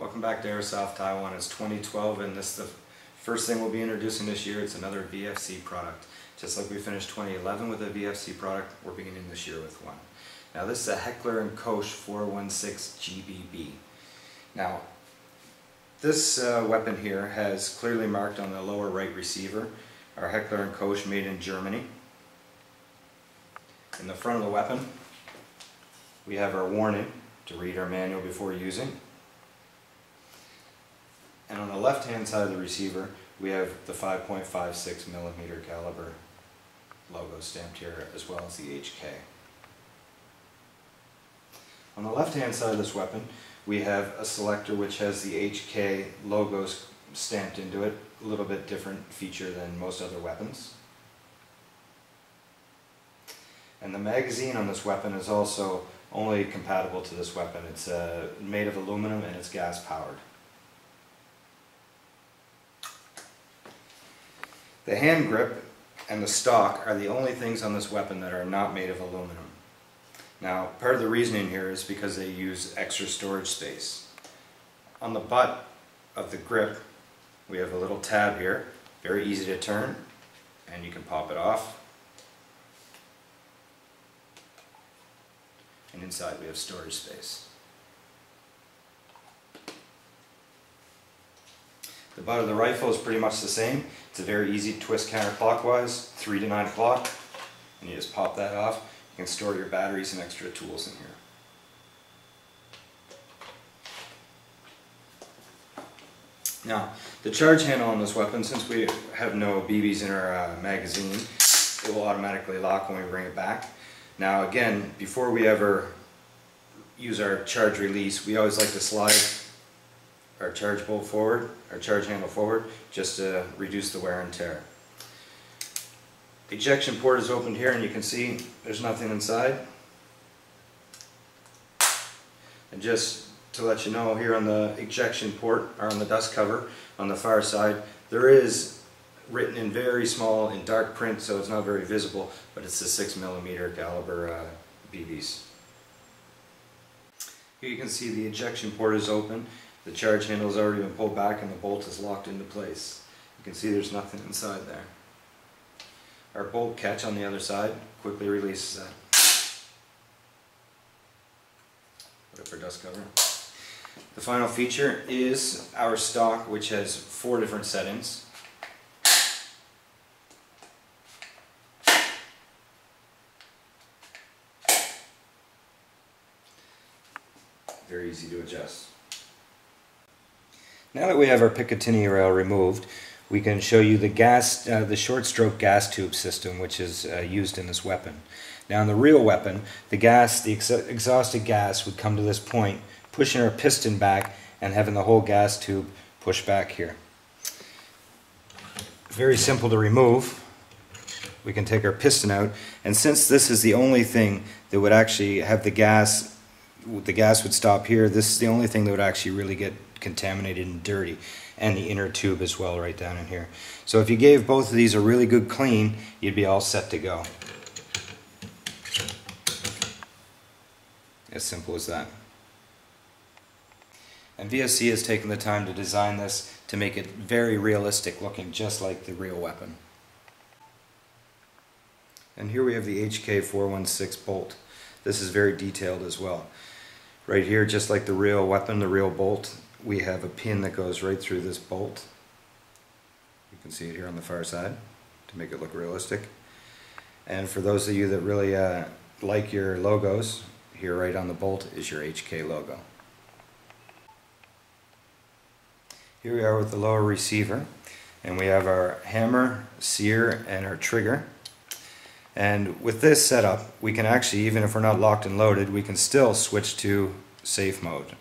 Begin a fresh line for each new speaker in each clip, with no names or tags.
Welcome back to Airsoft Taiwan. It's 2012 and this is the first thing we'll be introducing this year. It's another VFC product. Just like we finished 2011 with a VFC product, we're beginning this year with one. Now this is a Heckler & Koch 416 GBB. Now this weapon here has clearly marked on the lower right receiver our Heckler & Koch made in Germany. In the front of the weapon we have our warning to read our manual before using. And on the left hand side of the receiver we have the 5.56mm caliber logo stamped here, as well as the HK. On the left hand side of this weapon we have a selector which has the HK logos stamped into it, a little bit different feature than most other weapons. And the magazine on this weapon is also only compatible to this weapon. It's made of aluminum and it's gas powered. The hand grip and the stock are the only things on this weapon that are not made of aluminum. Now, part of the reasoning here is because they use extra storage space. On the butt of the grip we have a little tab here, very easy to turn, and you can pop it off. And inside we have storage space. The butt of the rifle is pretty much the same. It's a very easy twist counterclockwise, 3 to 9 o'clock, and you just pop that off. You can store your batteries and extra tools in here. Now, the charge handle on this weapon, since we have no BBs in our magazine, it will automatically lock when we bring it back. Now again, before we ever use our charge release, we always like to slide our charge bolt forward, our charge handle forward, just to reduce the wear and tear. The ejection port is opened here and you can see there's nothing inside. And just to let you know, here on the ejection port, or on the dust cover on the far side, there is written in very small, in dark print, so it's not very visible, but it's the 6mm caliber BBs. Here you can see the ejection port is open, the charge handle has already been pulled back and the bolt is locked into place. You can see there's nothing inside there. Our bolt catch on the other side quickly releases that. Put up our dust cover. The final feature is our stock, which has 4 different settings. Very easy to adjust. Now that we have our Picatinny rail removed, we can show you the short stroke gas tube system which is used in this weapon. Now in the real weapon, the exhausted gas would come to this point, pushing our piston back and having the whole gas tube push back here. Very simple to remove. We can take our piston out, and since this is the only thing that would actually have the gas would stop here, this is the only thing that would actually really get contaminated and dirty, and the inner tube as well right down in here. So if you gave both of these a really good clean, you'd be all set to go. As simple as that. And VFC has taken the time to design this to make it very realistic looking, just like the real weapon. And here we have the HK 416 bolt. This is very detailed as well. Right here, just like the real weapon, the real bolt, we have a pin that goes right through this bolt. You can see it here on the far side to make it look realistic. And for those of you that really like your logos, here right on the bolt is your HK logo. Here we are with the lower receiver, and we have our hammer, sear, and our trigger. And with this setup, we can actually, even if we're not locked and loaded, we can still switch to safe mode.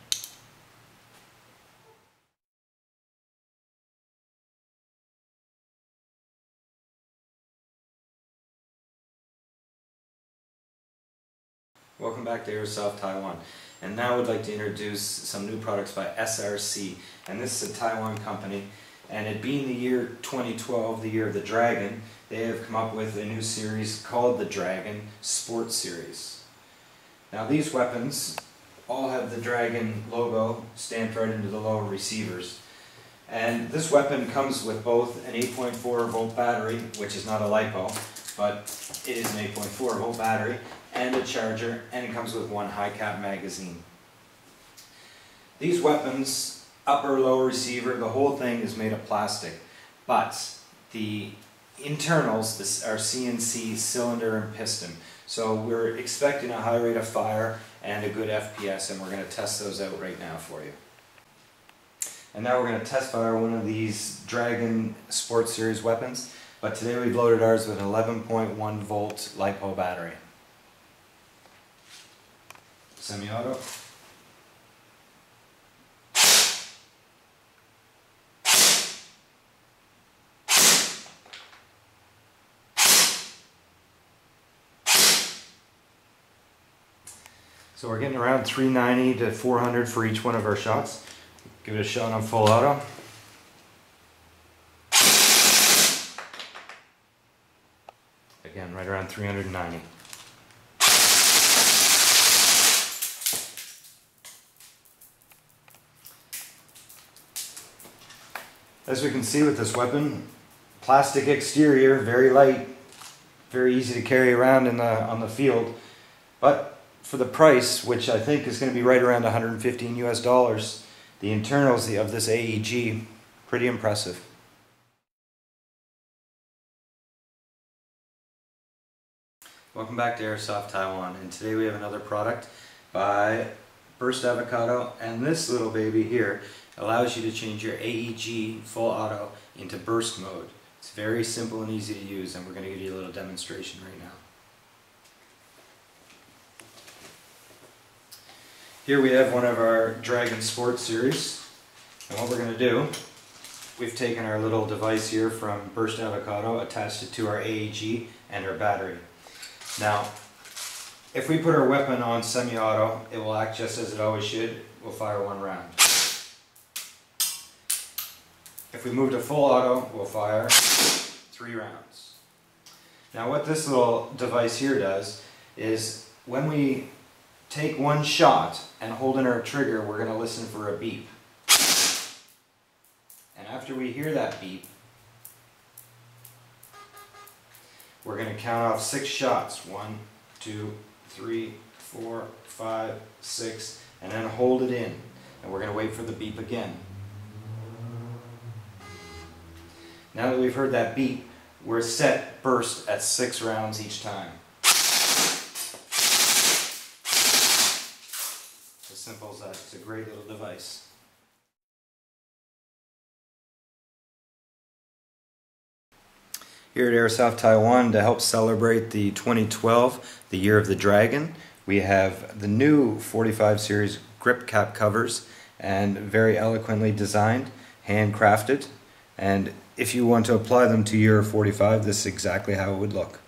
Welcome back to Airsoft Taiwan. And now I would like to introduce some new products by SRC. And this is a Taiwan company. And it being the year 2012, the year of the Dragon, they have come up with a new series called the Dragon Sport Series. Now these weapons all have the Dragon logo stamped right into the lower receivers. And this weapon comes with both an 8.4 volt battery, which is not a LiPo, but it is an 8.4 volt battery, and a charger, and it comes with one high cap magazine. These weapons, upper, lower receiver, the whole thing is made of plastic, but the internals are CNC cylinder and piston. So we're expecting a high rate of fire and a good FPS, and we're going to test those out right now for you. And now we're going to test fire one of these Dragon Sports Series weapons, but today we've loaded ours with an 11.1 volt LiPo battery. Semi-auto. So we're getting around 390 to 400 for each one of our shots. Give it a shot on full auto. Again, right around 390. As we can see with this weapon, plastic exterior, very light, very easy to carry around on the field, but for the price, which I think is going to be right around 115 US dollars, the internals of this AEG, pretty impressive. Welcome back to Airsoft Taiwan, and today we have another product by Ast Avocado, and this little baby here allows you to change your AEG full auto into burst mode. It's very simple and easy to use, and we're going to give you a little demonstration right now. Here we have one of our Dragon Sports Series, and what we're going to do, we've taken our little device here from Ast Avocado, attached it to our AEG and our battery. Now, if we put our weapon on semi-auto, it will act just as it always should. We'll fire one round. If we move to full auto, we'll fire 3 rounds. Now what this little device here does is when we take one shot and hold in our trigger, we're going to listen for a beep. And after we hear that beep, we're going to count off 6 shots. 1, 2, 3, 4, 5, 6, and then hold it in. And we're going to wait for the beep again. Now that we've heard that beep, we're set burst at 6 rounds each time. As simple as that. It's a great little device. Here at Airsoft Taiwan, to help celebrate the 2012, the Year of the Dragon, we have the new 45 series grip cap covers, and very eloquently designed, handcrafted, and if you want to apply them to your 45, this is exactly how it would look.